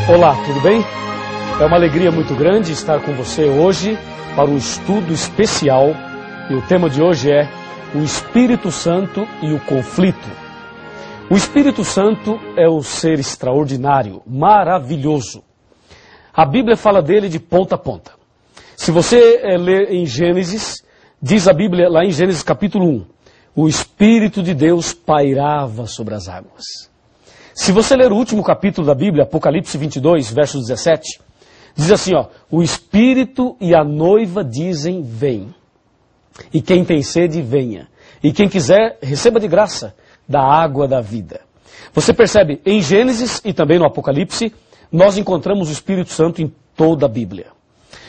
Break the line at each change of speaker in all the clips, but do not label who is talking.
Olá, tudo bem? É uma alegria muito grande estar com você hoje para um estudo especial e o tema de hoje é o Espírito Santo e o conflito. O Espírito Santo é o ser extraordinário, maravilhoso. A Bíblia fala dele de ponta a ponta. Se você ler em Gênesis, diz a Bíblia lá em Gênesis capítulo 1, o Espírito de Deus pairava sobre as águas. Se você ler o último capítulo da Bíblia, Apocalipse 22, verso 17, diz assim, o Espírito e a noiva dizem, vem. E quem tem sede, venha. E quem quiser, receba de graça da água da vida. Você percebe, em Gênesis e também no Apocalipse, nós encontramos o Espírito Santo em toda a Bíblia.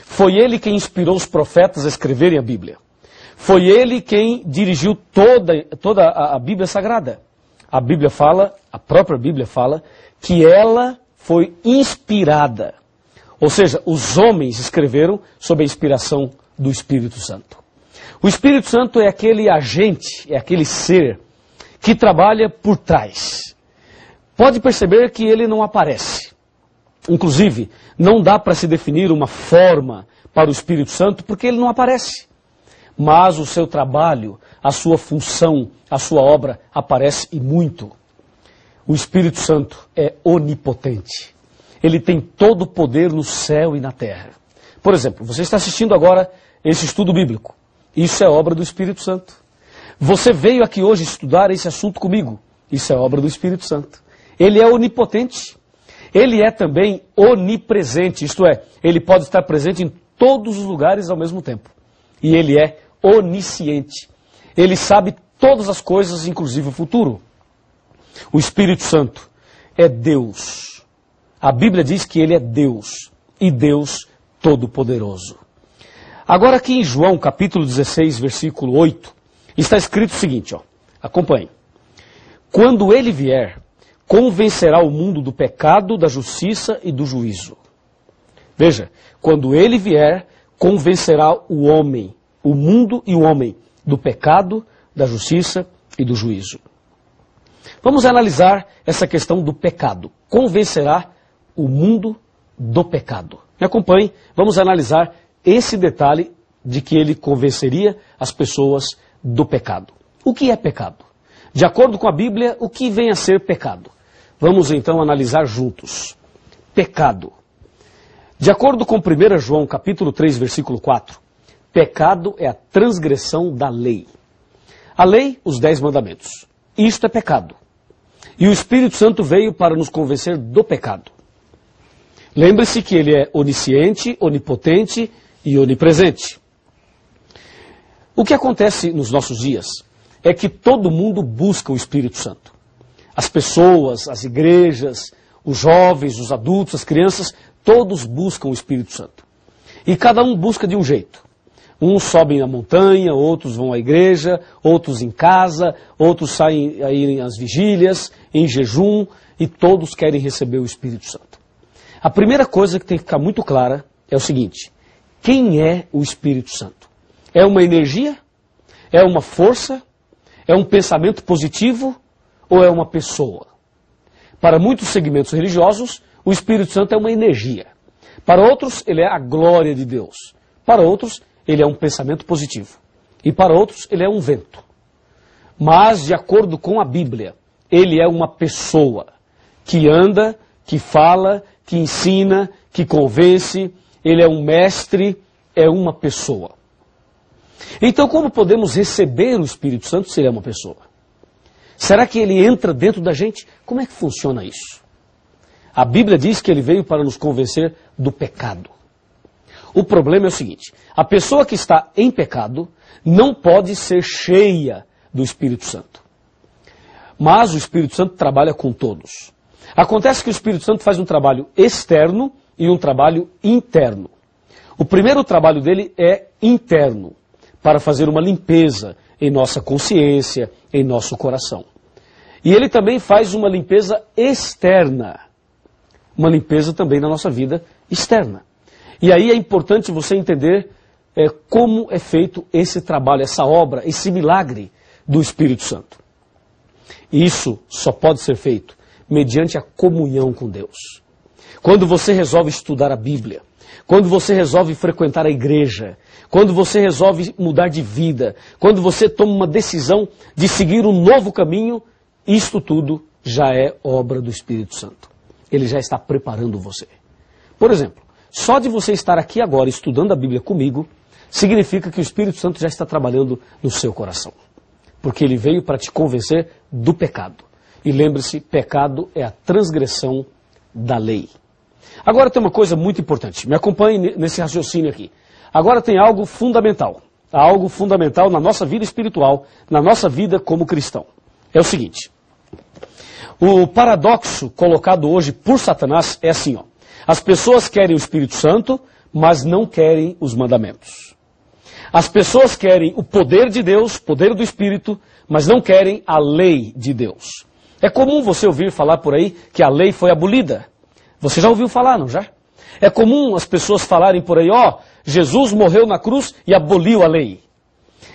Foi ele quem inspirou os profetas a escreverem a Bíblia. Foi ele quem dirigiu toda a Bíblia Sagrada. A Bíblia fala, a própria Bíblia fala, que ela foi inspirada. Ou seja, os homens escreveram sob a inspiração do Espírito Santo. O Espírito Santo é aquele agente, é aquele ser que trabalha por trás. Pode perceber que ele não aparece. Inclusive, não dá para se definir uma forma para o Espírito Santo porque ele não aparece. Mas o seu trabalho, a sua função, a sua obra aparece e muito. O Espírito Santo é onipotente. Ele tem todo o poder no céu e na terra. Por exemplo, você está assistindo agora esse estudo bíblico. Isso é obra do Espírito Santo. Você veio aqui hoje estudar esse assunto comigo. Isso é obra do Espírito Santo. Ele é onipotente. Ele é também onipresente. Isto é, ele pode estar presente em todos os lugares ao mesmo tempo. E ele é onisciente. Ele sabe todas as coisas, inclusive o futuro. O Espírito Santo é Deus. A Bíblia diz que ele é Deus. E Deus Todo-Poderoso. Agora aqui em João capítulo 16, versículo 8, está escrito o seguinte, acompanhe. Quando ele vier, convencerá o mundo do pecado, da justiça e do juízo. Veja, quando ele vier, convencerá o homem, o mundo e o homem, do pecado, da justiça e do juízo. Vamos analisar essa questão do pecado. Convencerá o mundo do pecado. Me acompanhe, vamos analisar esse detalhe de que ele convenceria as pessoas do pecado. O que é pecado? De acordo com a Bíblia, o que vem a ser pecado? Vamos então analisar juntos. Pecado. De acordo com 1 João capítulo 3, versículo 4, pecado é a transgressão da lei. A lei, os 10 mandamentos. Isto é pecado. E o Espírito Santo veio para nos convencer do pecado. Lembre-se que ele é onisciente, onipotente e onipresente. O que acontece nos nossos dias é que todo mundo busca o Espírito Santo. As pessoas, as igrejas, os jovens, os adultos, as crianças, todos buscam o Espírito Santo. E cada um busca de um jeito. Uns sobem na montanha, outros vão à igreja, outros em casa, outros saem aí às vigílias, em jejum, e todos querem receber o Espírito Santo. A primeira coisa que tem que ficar muito clara é o seguinte: quem é o Espírito Santo? É uma energia? É uma força? É um pensamento positivo? Ou é uma pessoa? Para muitos segmentos religiosos, o Espírito Santo é uma energia. Para outros, ele é a glória de Deus. Para outros, ele é um pensamento positivo. E para outros, ele é um vento. Mas, de acordo com a Bíblia, ele é uma pessoa que anda, que fala, que ensina, que convence. Ele é um mestre, é uma pessoa. Então, como podemos receber o Espírito Santo se ele é uma pessoa? Será que ele entra dentro da gente? Como é que funciona isso? A Bíblia diz que ele veio para nos convencer do pecado. O problema é o seguinte: a pessoa que está em pecado não pode ser cheia do Espírito Santo. Mas o Espírito Santo trabalha com todos. Acontece que o Espírito Santo faz um trabalho externo e um trabalho interno. O primeiro trabalho dele é interno, para fazer uma limpeza em nossa consciência, em nosso coração. E ele também faz uma limpeza externa, uma limpeza também na nossa vida externa. E aí é importante você entender como é feito esse trabalho, essa obra, esse milagre do Espírito Santo. E isso só pode ser feito mediante a comunhão com Deus. quando você resolve estudar a Bíblia, quando você resolve frequentar a igreja, quando você resolve mudar de vida, quando você toma uma decisão de seguir um novo caminho, isto tudo já é obra do Espírito Santo. Ele já está preparando você. Por exemplo, só de você estar aqui agora estudando a Bíblia comigo, significa que o Espírito Santo já está trabalhando no seu coração. Porque ele veio para te convencer do pecado. E lembre-se, pecado é a transgressão da lei. Agora tem uma coisa muito importante, me acompanhe nesse raciocínio aqui. Agora tem algo fundamental na nossa vida espiritual, na nossa vida como cristão. É o seguinte, o paradoxo colocado hoje por Satanás é assim, ó. As pessoas querem o Espírito Santo, mas não querem os mandamentos. As pessoas querem o poder de Deus, poder do Espírito, mas não querem a lei de Deus. É comum você ouvir falar por aí que a lei foi abolida. Você já ouviu falar, não já? É comum as pessoas falarem por aí, ó, Jesus morreu na cruz e aboliu a lei.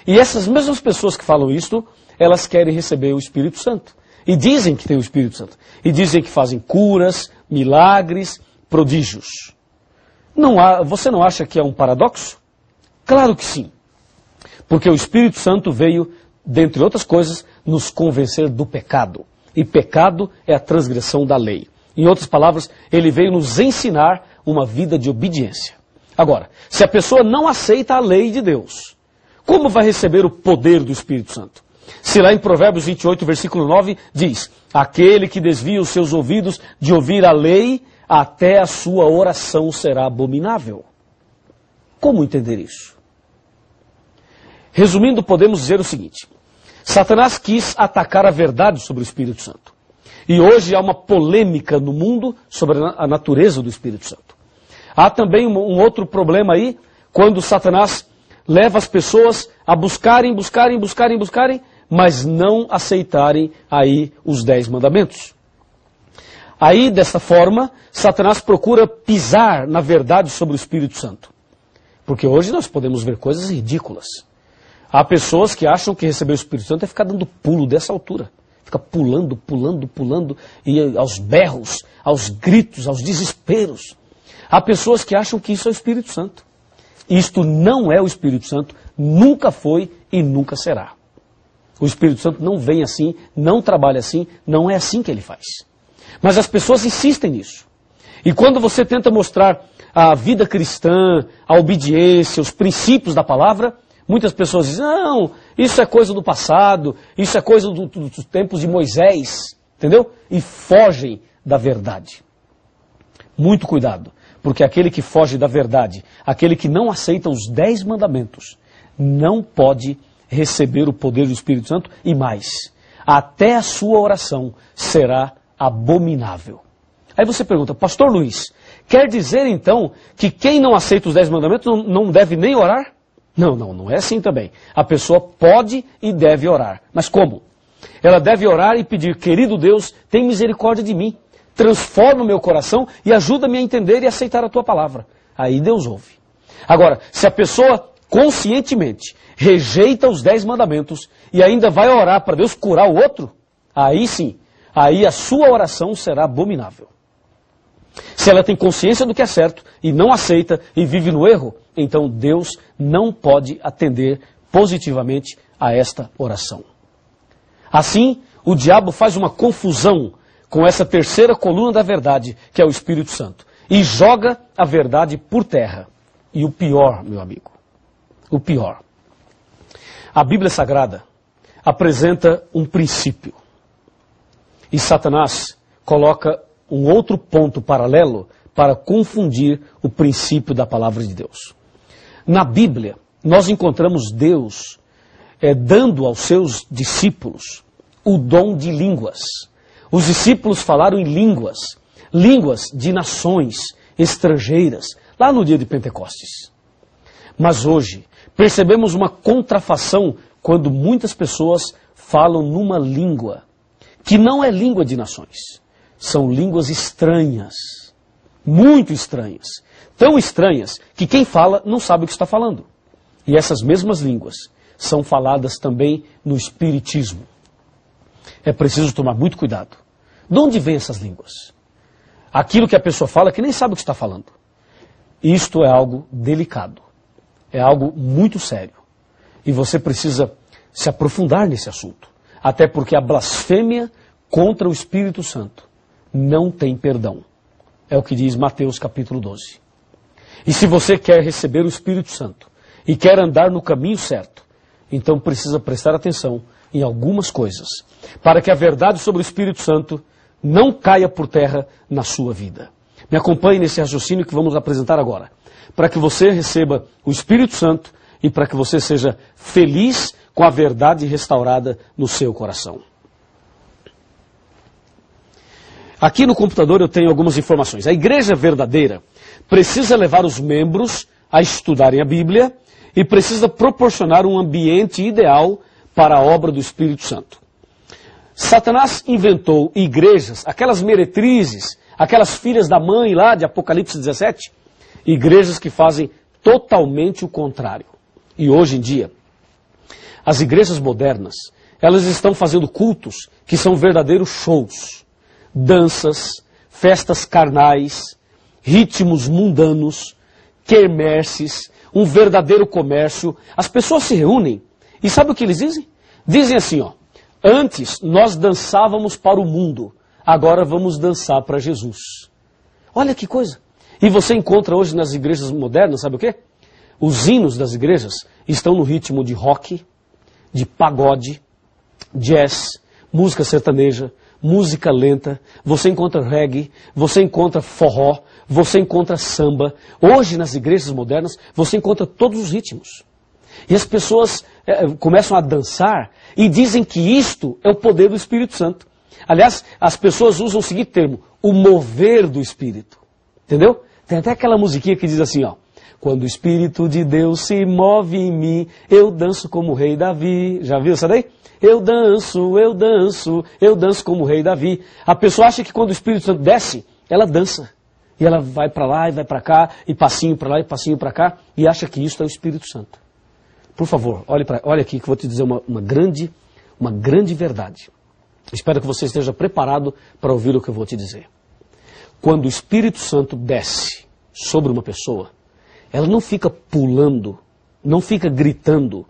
E essas mesmas pessoas que falam isso, elas querem receber o Espírito Santo. E dizem que tem o Espírito Santo. E dizem que fazem curas, milagres, prodígios. Você não acha que é um paradoxo? Claro que sim. Porque o Espírito Santo veio, dentre outras coisas, nos convencer do pecado. E pecado é a transgressão da lei. Em outras palavras, ele veio nos ensinar uma vida de obediência. Agora, se a pessoa não aceita a lei de Deus, como vai receber o poder do Espírito Santo? Se lá em Provérbios 28, versículo 9, diz, aquele que desvia os seus ouvidos de ouvir a lei, até a sua oração será abominável. Como entender isso? Resumindo, podemos dizer o seguinte, Satanás quis atacar a verdade sobre o Espírito Santo. E hoje há uma polêmica no mundo sobre a natureza do Espírito Santo. Há também um outro problema aí, quando Satanás leva as pessoas a buscarem, mas não aceitarem aí os 10 mandamentos. Aí, dessa forma, Satanás procura pisar na verdade sobre o Espírito Santo. Porque hoje nós podemos ver coisas ridículas. Há pessoas que acham que receber o Espírito Santo é ficar dando pulo dessa altura. Fica pulando, e aos berros, aos gritos, aos desesperos. Há pessoas que acham que isso é o Espírito Santo. Isto não é o Espírito Santo, nunca foi e nunca será. O Espírito Santo não vem assim, não trabalha assim, não é assim que ele faz. Mas as pessoas insistem nisso. E quando você tenta mostrar a vida cristã, a obediência, os princípios da palavra, muitas pessoas dizem, não, isso é coisa do passado, isso é coisa dos tempos de Moisés, entendeu? E fogem da verdade. Muito cuidado, porque aquele que foge da verdade, aquele que não aceita os 10 mandamentos, não pode receber o poder do Espírito Santo e mais, até a sua oração será abominável. Aí você pergunta, Pastor Luiz, quer dizer então que quem não aceita os 10 mandamentos não deve nem orar? Não é assim também. A pessoa pode e deve orar. Mas como? Ela deve orar e pedir, querido Deus, tem misericórdia de mim. Transforma o meu coração e ajuda-me a entender e aceitar a tua palavra. Aí Deus ouve. Agora, se a pessoa conscientemente rejeita os 10 mandamentos e ainda vai orar para Deus curar o outro, aí sim, aí a sua oração será abominável. Se ela tem consciência do que é certo e não aceita e vive no erro, então Deus não pode atender positivamente a esta oração. Assim, o diabo faz uma confusão com essa terceira coluna da verdade, que é o Espírito Santo, e joga a verdade por terra. E o pior, meu amigo, o pior. A Bíblia Sagrada apresenta um princípio. E Satanás coloca um outro ponto paralelo para confundir o princípio da palavra de Deus. Na Bíblia, nós encontramos Deus dando aos seus discípulos o dom de línguas. Os discípulos falaram em línguas de nações estrangeiras, lá no dia de Pentecostes. Mas hoje, percebemos uma contrafação quando muitas pessoas falam numa língua que não é língua de nações. São línguas estranhas, muito estranhas. Tão estranhas que quem fala não sabe o que está falando. E essas mesmas línguas são faladas também no Espiritismo. É preciso tomar muito cuidado. De onde vêm essas línguas? aquilo que a pessoa fala que nem sabe o que está falando. Isto é algo delicado, é algo muito sério. E você precisa se aprofundar nesse assunto. Até porque a blasfêmia contra o Espírito Santo não tem perdão. É o que diz Mateus capítulo 12. E se você quer receber o Espírito Santo e quer andar no caminho certo, então precisa prestar atenção em algumas coisas, para que a verdade sobre o Espírito Santo não caia por terra na sua vida. Me acompanhe nesse raciocínio que vamos apresentar agora, para que você receba o Espírito Santo e para que você seja feliz com a verdade restaurada no seu coração. Aqui no computador eu tenho algumas informações. A igreja verdadeira precisa levar os membros a estudarem a Bíblia e precisa proporcionar um ambiente ideal para a obra do Espírito Santo. Satanás inventou igrejas, aquelas meretrizes, aquelas filhas da mãe lá de Apocalipse 17, igrejas que fazem totalmente o contrário. E hoje em dia, as igrejas modernas, elas estão fazendo cultos que são verdadeiros shows, danças, festas carnais, ritmos mundanos, quermesses, um verdadeiro comércio. As pessoas se reúnem e sabe o que eles dizem? Dizem assim, ó, antes nós dançávamos para o mundo, agora vamos dançar para Jesus. Olha que coisa. E você encontra hoje nas igrejas modernas, sabe o quê? Os hinos das igrejas estão no ritmo de rock, de pagode, jazz, música sertaneja, música lenta, você encontra reggae, você encontra forró, você encontra samba. Hoje nas igrejas modernas você encontra todos os ritmos. E as pessoas começam a dançar e dizem que isto é o poder do Espírito Santo. Aliás, as pessoas usam o seguinte termo, o mover do Espírito. Entendeu? Tem até aquela musiquinha que diz assim, ó. Quando o Espírito de Deus se move em mim, eu danço como o rei Davi. Já viu essa daí? Eu danço como o rei Davi. A pessoa acha que quando o Espírito Santo desce, ela dança. E ela vai para lá e vai para cá, e passinho para lá e passinho para cá, e acha que isso é o Espírito Santo. Por favor, olha aqui que eu vou te dizer uma grande verdade. Espero que você esteja preparado para ouvir o que eu vou te dizer. Quando o Espírito Santo desce sobre uma pessoa, ela não fica pulando, não fica gritando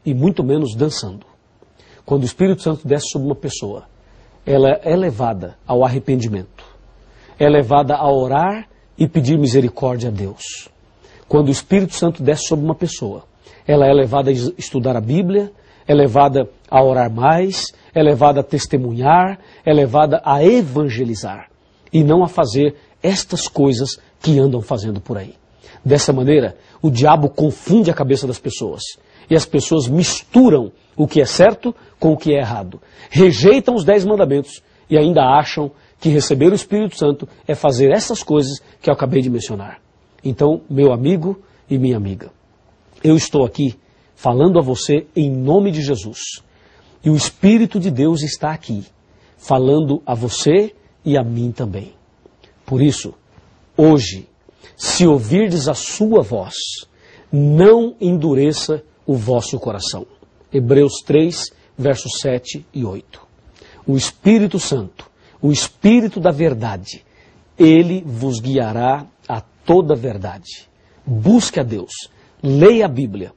e muito menos dançando. Quando o Espírito Santo desce sobre uma pessoa, ela é levada ao arrependimento. É levada a orar e pedir misericórdia a Deus. Quando o Espírito Santo desce sobre uma pessoa, ela é levada a estudar a Bíblia, é levada a orar mais, é levada a testemunhar, é levada a evangelizar e não a fazer estas coisas que andam fazendo por aí. Dessa maneira, o diabo confunde a cabeça das pessoas e as pessoas misturam o que é certo com o que é errado. Rejeitam os 10 mandamentos e ainda acham que receber o Espírito Santo é fazer essas coisas que eu acabei de mencionar. Então, meu amigo e minha amiga, eu estou aqui falando a você em nome de Jesus. E o Espírito de Deus está aqui, falando a você e a mim também. Por isso, hoje, se ouvirdes a sua voz, não endureça o vosso coração. Hebreus 3, versos 7 e 8. O Espírito Santo, o Espírito da verdade, ele vos guiará a toda a verdade. Busque a Deus, leia a Bíblia,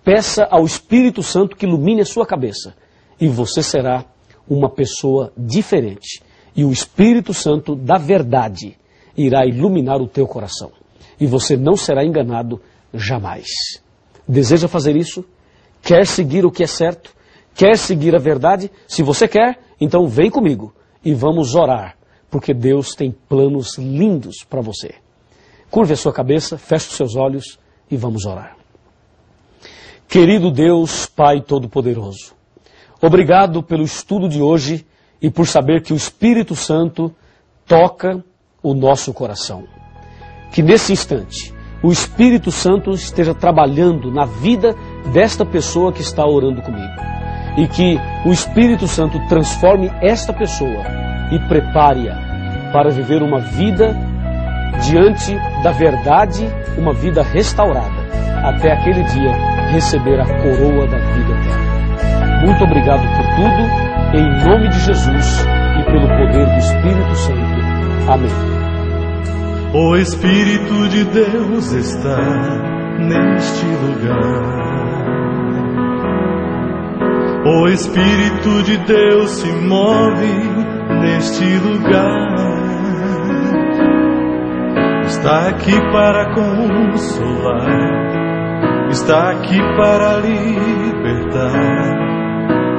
peça ao Espírito Santo que ilumine a sua cabeça e você será uma pessoa diferente. E o Espírito Santo da verdade irá iluminar o teu coração. E você não será enganado jamais. Deseja fazer isso? Quer seguir o que é certo? Quer seguir a verdade? Se você quer, então vem comigo e vamos orar, porque Deus tem planos lindos para você. Curve a sua cabeça, feche os seus olhos e vamos orar. Querido Deus, Pai Todo-Poderoso, obrigado pelo estudo de hoje e por saber que o Espírito Santo toca o nosso coração. Que nesse instante o Espírito Santo esteja trabalhando na vida desta pessoa que está orando comigo. E que o Espírito Santo transforme esta pessoa e prepare-a para viver uma vida diante da verdade, uma vida restaurada, até aquele dia receber a coroa da vida eterna. Muito obrigado por tudo, em nome de Jesus e pelo poder do Espírito Santo. Amém.
O Espírito de Deus está neste lugar. O Espírito de Deus se move neste lugar. Está aqui para consolar, está aqui para libertar,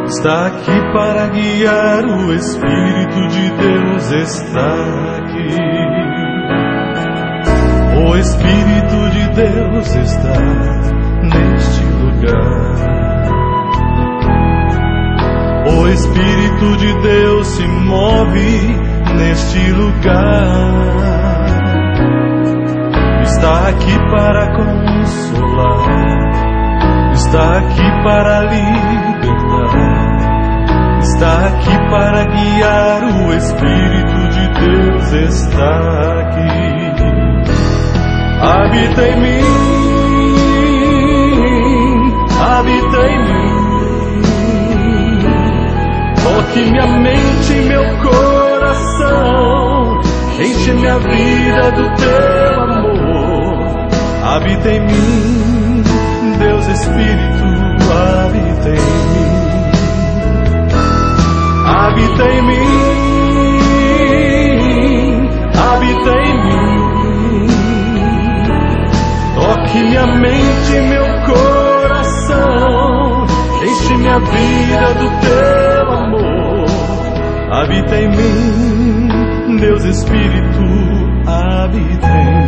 está aqui para guiar. O Espírito de Deus está aqui. O Espírito de Deus está neste lugar. O Espírito de Deus se move neste lugar. Está aqui para consolar, está aqui para libertar, está aqui para guiar. O Espírito de Deus está aqui. Habita em mim, habita em mim. Toque minha mente e meu coração, enche minha vida do teu amor. Habita em mim, Deus Espírito, habita em mim. Habita em mim, habita em mim. Toque minha mente e meu coração, enche minha vida do teu amor. Habita em mim, Deus Espírito, habita em mim.